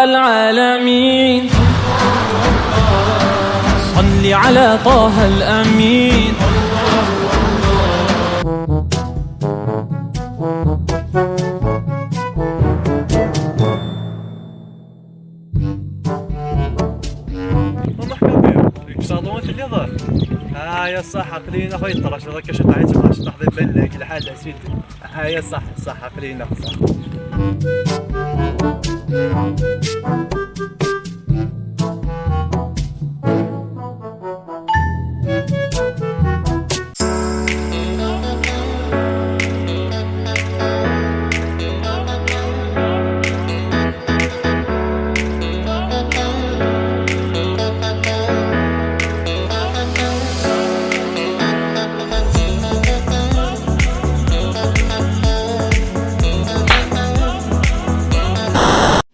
العالمين صل على طه الأمين. مرحبا بك، يكسادون في اللي ظهر. يا صح عقلينا خويا طرش هذاك شي طايت باش نحضر بان لك الحاله سيدي. يا صح عقلينا صح.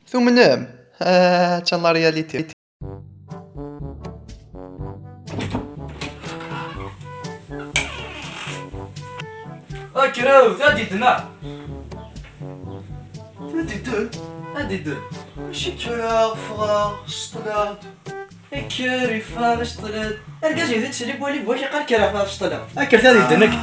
ثم نام. كان لا رياليتي. كراو ثادي دنا ثادي دن ماشي كراو فغار شطلات كاري فاغ شطلات ارجع جيت تشري بولي بواش يقال كرا فاغ شطلات هكا ثادي دنك